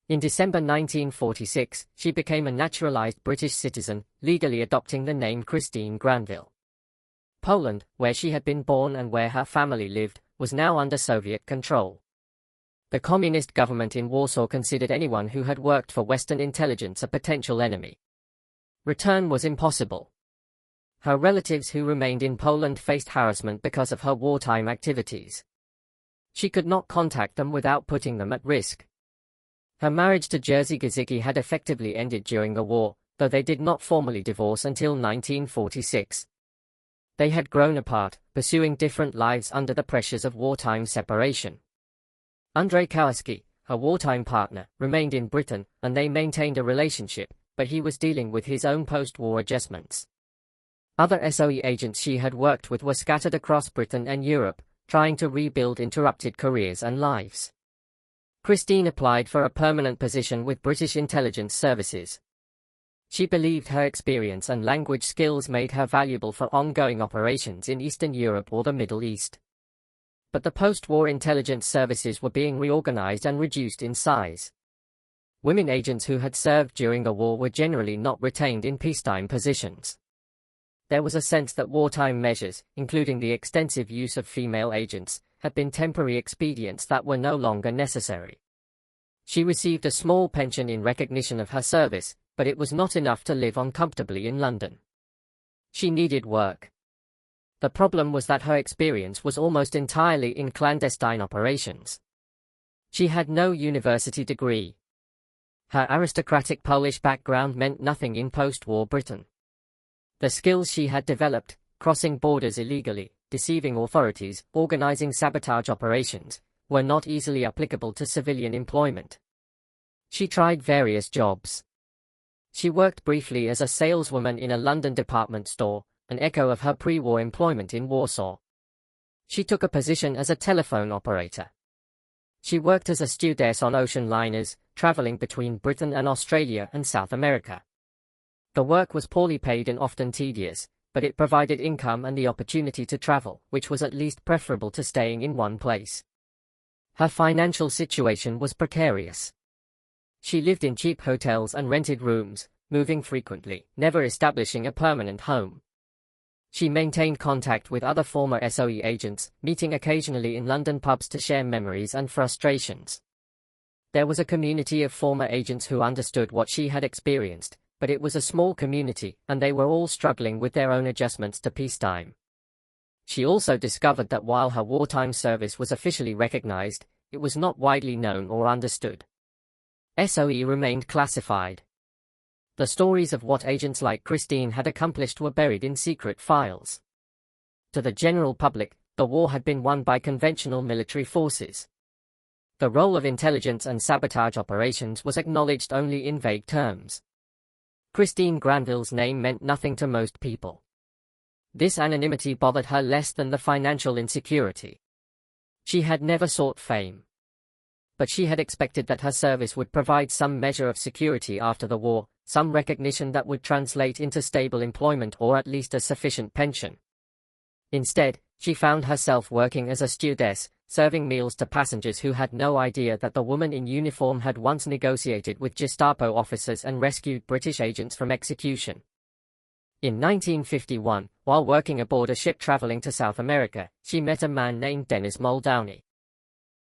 In December 1946, she became a naturalized British citizen, legally adopting the name Christine Granville. Poland, where she had been born and where her family lived, was now under Soviet control. The communist government in Warsaw considered anyone who had worked for Western intelligence a potential enemy. Return was impossible. Her relatives who remained in Poland faced harassment because of her wartime activities. She could not contact them without putting them at risk. Her marriage to Jerzy Gizicki had effectively ended during the war, though they did not formally divorce until 1946. They had grown apart, pursuing different lives under the pressures of wartime separation. Andrzej Kowalski, her wartime partner, remained in Britain, and they maintained a relationship, but he was dealing with his own post-war adjustments. Other SOE agents she had worked with were scattered across Britain and Europe, trying to rebuild interrupted careers and lives. Christine applied for a permanent position with British intelligence services. She believed her experience and language skills made her valuable for ongoing operations in Eastern Europe or the Middle East. But the post-war intelligence services were being reorganized and reduced in size. Women agents who had served during the war were generally not retained in peacetime positions. There was a sense that wartime measures, including the extensive use of female agents, had been temporary expedients that were no longer necessary. She received a small pension in recognition of her service, but it was not enough to live on comfortably in London. She needed work. The problem was that her experience was almost entirely in clandestine operations. She had no university degree. Her aristocratic Polish background meant nothing in post-war Britain. The skills she had developed, crossing borders illegally, deceiving authorities, organizing sabotage operations, were not easily applicable to civilian employment. She tried various jobs. She worked briefly as a saleswoman in a London department store, an echo of her pre-war employment in Warsaw. She took a position as a telephone operator. She worked as a stewardess on ocean liners, traveling between Britain and Australia and South America. The work was poorly paid and often tedious, but it provided income and the opportunity to travel, which was at least preferable to staying in one place. Her financial situation was precarious. She lived in cheap hotels and rented rooms, moving frequently, never establishing a permanent home. She maintained contact with other former SOE agents, meeting occasionally in London pubs to share memories and frustrations. There was a community of former agents who understood what she had experienced, but it was a small community, and they were all struggling with their own adjustments to peacetime. She also discovered that while her wartime service was officially recognized, it was not widely known or understood. SOE remained classified. The stories of what agents like Christine had accomplished were buried in secret files. To the general public, the war had been won by conventional military forces. The role of intelligence and sabotage operations was acknowledged only in vague terms. Christine Granville's name meant nothing to most people. This anonymity bothered her less than the financial insecurity. She had never sought fame. But she had expected that her service would provide some measure of security after the war, some recognition that would translate into stable employment or at least a sufficient pension. Instead, she found herself working as a stewardess, serving meals to passengers who had no idea that the woman in uniform had once negotiated with Gestapo officers and rescued British agents from execution. In 1951, while working aboard a ship traveling to South America, she met a man named Dennis Muldowney.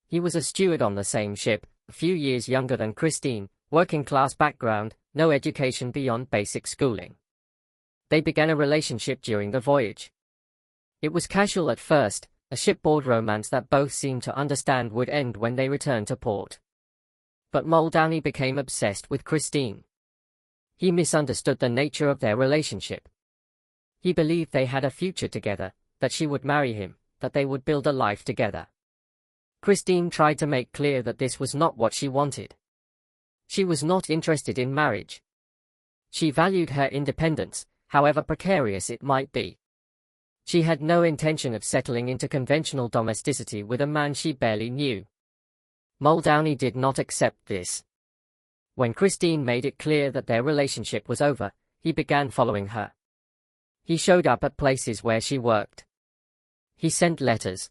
He was a steward on the same ship, a few years younger than Christine, working-class background, no education beyond basic schooling. They began a relationship during the voyage. It was casual at first, a shipboard romance that both seemed to understand would end when they returned to port. But Muldowney became obsessed with Christine. He misunderstood the nature of their relationship. He believed they had a future together, that she would marry him, that they would build a life together. Christine tried to make clear that this was not what she wanted. She was not interested in marriage. She valued her independence, however precarious it might be. She had no intention of settling into conventional domesticity with a man she barely knew. Muldowney did not accept this. When Christine made it clear that their relationship was over, he began following her. He showed up at places where she worked. He sent letters.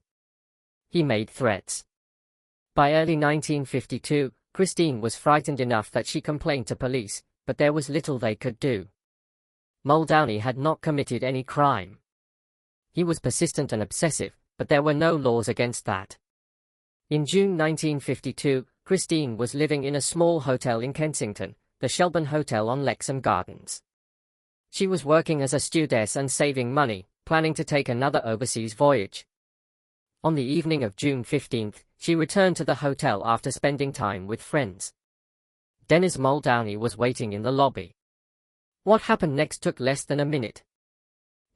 He made threats. By early 1952, Christine was frightened enough that she complained to police, but there was little they could do. Muldowney had not committed any crime. He was persistent and obsessive, but there were no laws against that. In June 1952, Christine was living in a small hotel in Kensington, the Shelburne Hotel on Lexham Gardens. She was working as a stewardess and saving money, planning to take another overseas voyage. On the evening of June 15, she returned to the hotel after spending time with friends. Dennis Muldowney was waiting in the lobby. What happened next took less than a minute.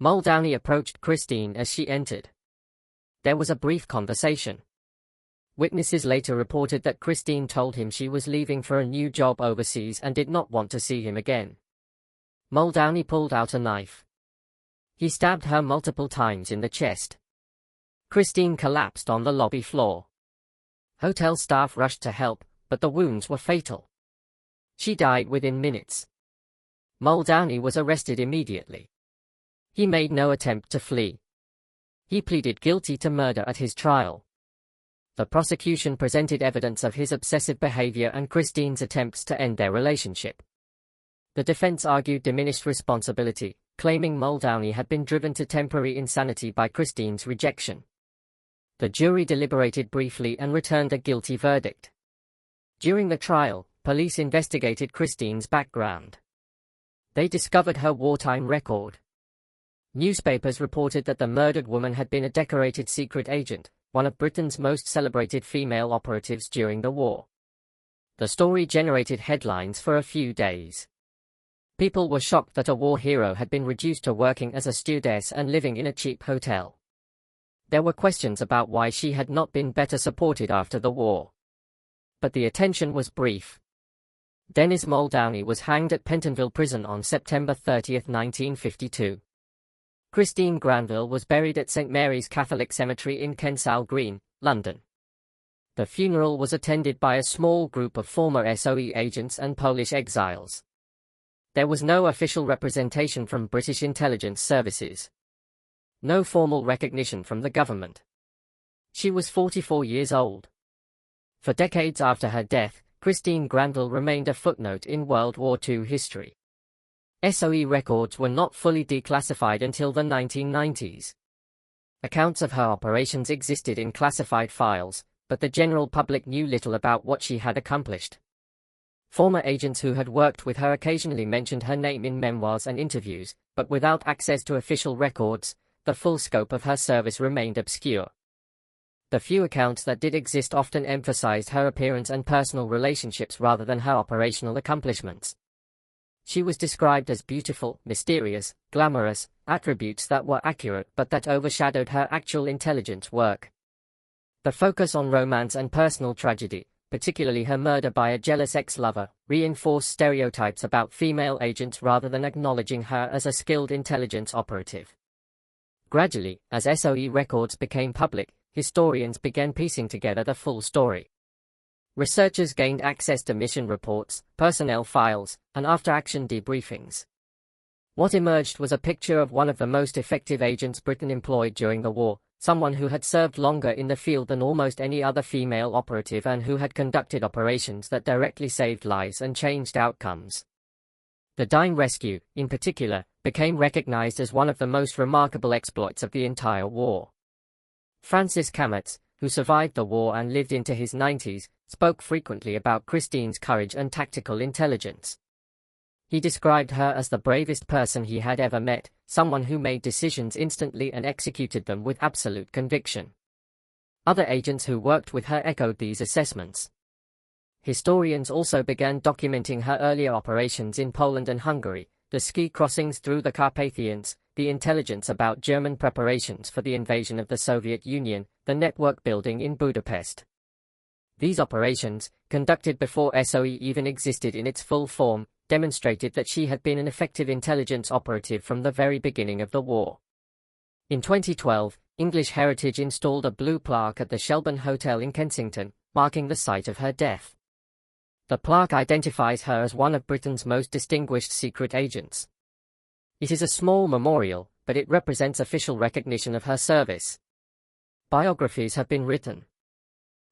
Muldowney approached Christine as she entered. There was a brief conversation. Witnesses later reported that Christine told him she was leaving for a new job overseas and did not want to see him again. Muldowney pulled out a knife. He stabbed her multiple times in the chest. Christine collapsed on the lobby floor. Hotel staff rushed to help, but the wounds were fatal. She died within minutes. Muldowney was arrested immediately. He made no attempt to flee. He pleaded guilty to murder at his trial. The prosecution presented evidence of his obsessive behavior and Christine's attempts to end their relationship. The defense argued diminished responsibility, claiming Muldowney had been driven to temporary insanity by Christine's rejection. The jury deliberated briefly and returned a guilty verdict. During the trial, police investigated Christine's background. They discovered her wartime record. Newspapers reported that the murdered woman had been a decorated secret agent, one of Britain's most celebrated female operatives during the war. The story generated headlines for a few days. People were shocked that a war hero had been reduced to working as a stewardess and living in a cheap hotel. There were questions about why she had not been better supported after the war. But the attention was brief. Dennis Muldowney was hanged at Pentonville Prison on September 30, 1952. Christine Granville was buried at St. Mary's Catholic Cemetery in Kensal Green, London. The funeral was attended by a small group of former SOE agents and Polish exiles. There was no official representation from British intelligence services. No formal recognition from the government. She was 44 years old. For decades after her death, Christine Granville remained a footnote in World War II history. SOE records were not fully declassified until the 1990s. Accounts of her operations existed in classified files, but the general public knew little about what she had accomplished. Former agents who had worked with her occasionally mentioned her name in memoirs and interviews, but without access to official records, the full scope of her service remained obscure. The few accounts that did exist often emphasized her appearance and personal relationships rather than her operational accomplishments. She was described as beautiful, mysterious, glamorous, attributes that were accurate but that overshadowed her actual intelligence work. The focus on romance and personal tragedy, particularly her murder by a jealous ex-lover, reinforced stereotypes about female agents rather than acknowledging her as a skilled intelligence operative. Gradually, as SOE records became public, historians began piecing together the full story. Researchers gained access to mission reports, personnel files, and after-action debriefings. What emerged was a picture of one of the most effective agents Britain employed during the war, someone who had served longer in the field than almost any other female operative and who had conducted operations that directly saved lives and changed outcomes. The Dime rescue, in particular, became recognized as one of the most remarkable exploits of the entire war. Francis Cammaerts, who survived the war and lived into his 90s, spoke frequently about Christine's courage and tactical intelligence. He described her as the bravest person he had ever met, someone who made decisions instantly and executed them with absolute conviction. Other agents who worked with her echoed these assessments. Historians also began documenting her earlier operations in Poland and Hungary, the ski crossings through the Carpathians, the intelligence about German preparations for the invasion of the Soviet Union, the network building in Budapest. These operations, conducted before SOE even existed in its full form, demonstrated that she had been an effective intelligence operative from the very beginning of the war. In 2012, English Heritage installed a blue plaque at the Shelburne Hotel in Kensington, marking the site of her death. The plaque identifies her as one of Britain's most distinguished secret agents. It is a small memorial, but it represents official recognition of her service. Biographies have been written.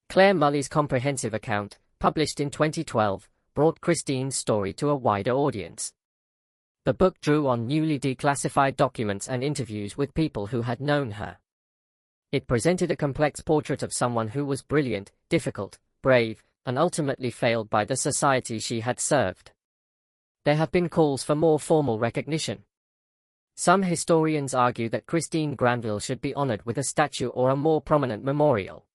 Claire Mully's comprehensive account, published in 2012, brought Christine's story to a wider audience. The book drew on newly declassified documents and interviews with people who had known her. It presented a complex portrait of someone who was brilliant, difficult, brave, and ultimately failed by the society she had served. There have been calls for more formal recognition. Some historians argue that Christine Granville should be honored with a statue or a more prominent memorial.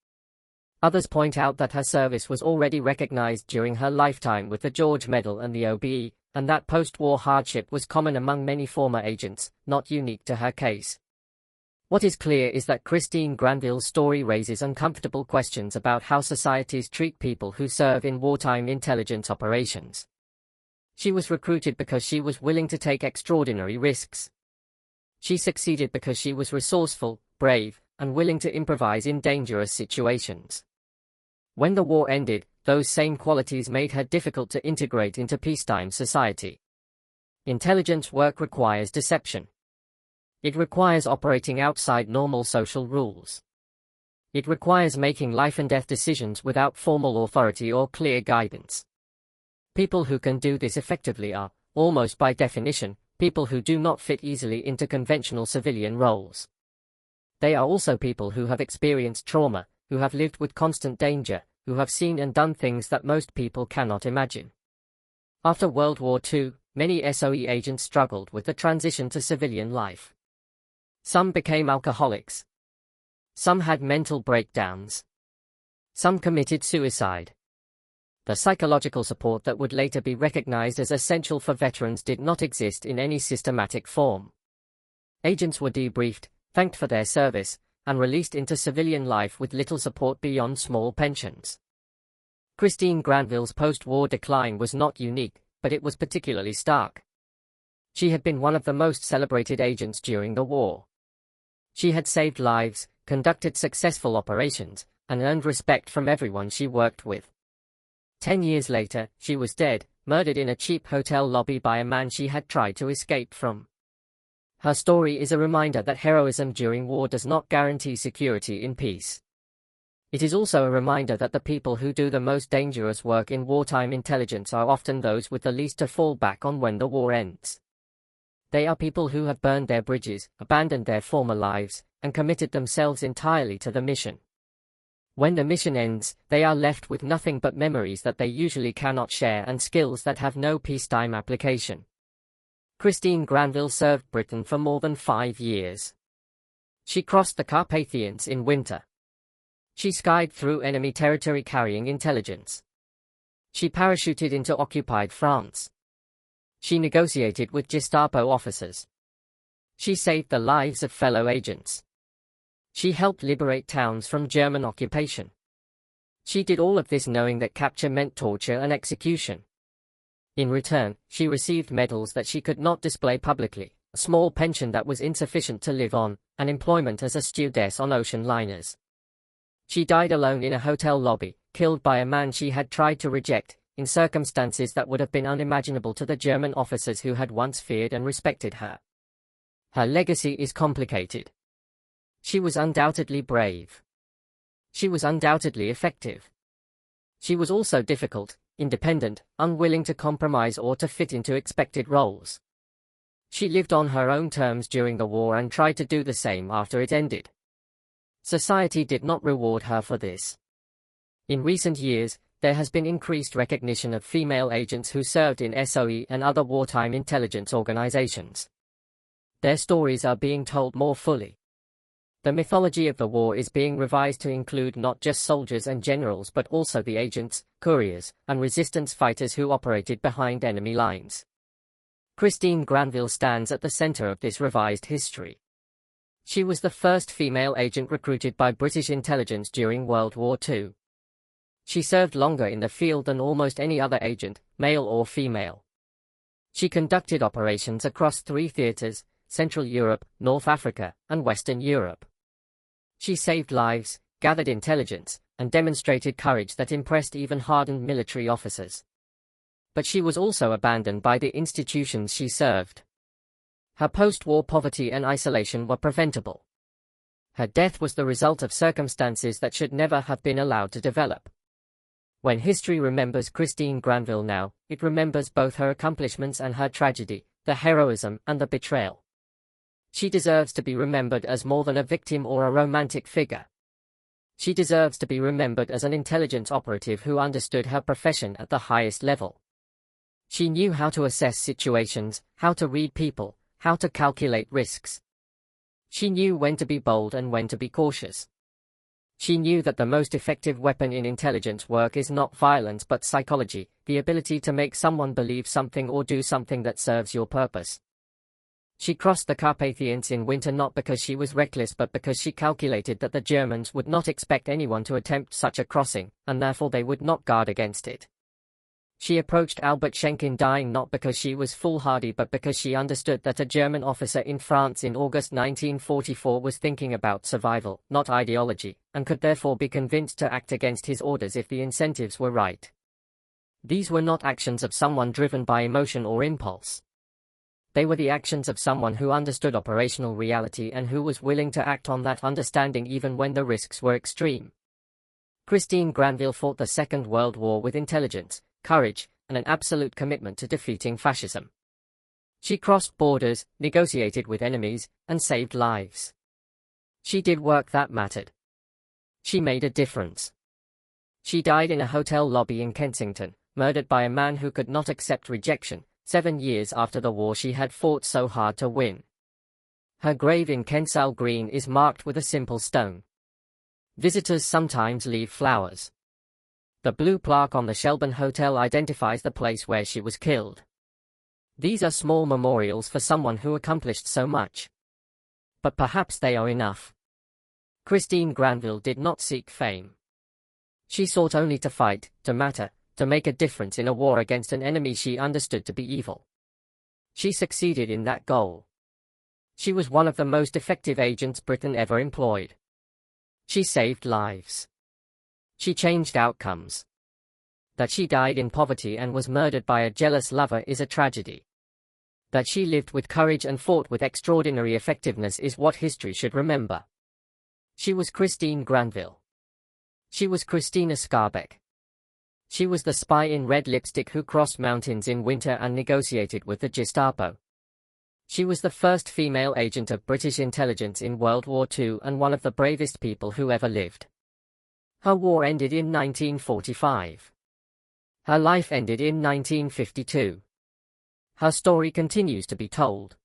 Others point out that her service was already recognized during her lifetime with the George Medal and the OBE, and that post-war hardship was common among many former agents, not unique to her case. What is clear is that Christine Granville's story raises uncomfortable questions about how societies treat people who serve in wartime intelligence operations. She was recruited because she was willing to take extraordinary risks. She succeeded because she was resourceful, brave, and willing to improvise in dangerous situations. When the war ended, those same qualities made her difficult to integrate into peacetime society. Intelligence work requires deception. It requires operating outside normal social rules. It requires making life-and-death decisions without formal authority or clear guidance. People who can do this effectively are, almost by definition, people who do not fit easily into conventional civilian roles. They are also people who have experienced trauma, who have lived with constant danger, who have seen and done things that most people cannot imagine. After World War II, many SOE agents struggled with the transition to civilian life. Some became alcoholics. Some had mental breakdowns. Some committed suicide. The psychological support that would later be recognized as essential for veterans did not exist in any systematic form. Agents were debriefed, thanked for their service, and released into civilian life with little support beyond small pensions. Christine Granville's post-war decline was not unique, but it was particularly stark. She had been one of the most celebrated agents during the war. She had saved lives, conducted successful operations, and earned respect from everyone she worked with. 10 years later, she was dead, murdered in a cheap hotel lobby by a man she had tried to escape from. Her story is a reminder that heroism during war does not guarantee security in peace. It is also a reminder that the people who do the most dangerous work in wartime intelligence are often those with the least to fall back on when the war ends. They are people who have burned their bridges, abandoned their former lives, and committed themselves entirely to the mission. When the mission ends, they are left with nothing but memories that they usually cannot share and skills that have no peacetime application. Christine Granville served Britain for more than 5 years. She crossed the Carpathians in winter. She skied through enemy territory carrying intelligence. She parachuted into occupied France. She negotiated with Gestapo officers. She saved the lives of fellow agents. She helped liberate towns from German occupation. She did all of this knowing that capture meant torture and execution. In return, she received medals that she could not display publicly, a small pension that was insufficient to live on, and employment as a stewardess on ocean liners. She died alone in a hotel lobby, killed by a man she had tried to reject, in circumstances that would have been unimaginable to the German officers who had once feared and respected her. Her legacy is complicated. She was undoubtedly brave. She was undoubtedly effective. She was also difficult, independent, unwilling to compromise or to fit into expected roles. She lived on her own terms during the war and tried to do the same after it ended. Society did not reward her for this. In recent years, there has been increased recognition of female agents who served in SOE and other wartime intelligence organizations. Their stories are being told more fully. The mythology of the war is being revised to include not just soldiers and generals but also the agents, couriers, and resistance fighters who operated behind enemy lines. Christine Granville stands at the center of this revised history. She was the first female agent recruited by British intelligence during World War II. She served longer in the field than almost any other agent, male or female. She conducted operations across 3 theaters: Central Europe, North Africa, and Western Europe. She saved lives, gathered intelligence, and demonstrated courage that impressed even hardened military officers. But she was also abandoned by the institutions she served. Her post-war poverty and isolation were preventable. Her death was the result of circumstances that should never have been allowed to develop. When history remembers Christine Granville now, it remembers both her accomplishments and her tragedy, the heroism and the betrayal. She deserves to be remembered as more than a victim or a romantic figure. She deserves to be remembered as an intelligence operative who understood her profession at the highest level. She knew how to assess situations, how to read people, how to calculate risks. She knew when to be bold and when to be cautious. She knew that the most effective weapon in intelligence work is not violence but psychology, the ability to make someone believe something or do something that serves your purpose. She crossed the Carpathians in winter not because she was reckless but because she calculated that the Germans would not expect anyone to attempt such a crossing, and therefore they would not guard against it. She approached Albert Schenken dying not because she was foolhardy but because she understood that a German officer in France in August 1944 was thinking about survival, not ideology, and could therefore be convinced to act against his orders if the incentives were right. These were not actions of someone driven by emotion or impulse. They were the actions of someone who understood operational reality and who was willing to act on that understanding even when the risks were extreme. Christine Granville fought the Second World War with intelligence, courage, and an absolute commitment to defeating fascism. She crossed borders, negotiated with enemies, and saved lives. She did work that mattered. She made a difference. She died in a hotel lobby in Kensington, murdered by a man who could not accept rejection, 7 years after the war she had fought so hard to win. Her grave in Kensal Green is marked with a simple stone. Visitors sometimes leave flowers. The blue plaque on the Shelburne Hotel identifies the place where she was killed. These are small memorials for someone who accomplished so much. But perhaps they are enough. Christine Granville did not seek fame. She sought only to fight, to matter, to make a difference in a war against an enemy she understood to be evil. She succeeded in that goal. She was one of the most effective agents Britain ever employed. She saved lives. She changed outcomes. That she died in poverty and was murdered by a jealous lover is a tragedy. That she lived with courage and fought with extraordinary effectiveness is what history should remember. She was Christine Granville. She was Krystyna Skarbek. She was the spy in red lipstick who crossed mountains in winter and negotiated with the Gestapo. She was the first female agent of British intelligence in World War II and one of the bravest people who ever lived. Her war ended in 1945. Her life ended in 1952. Her story continues to be told.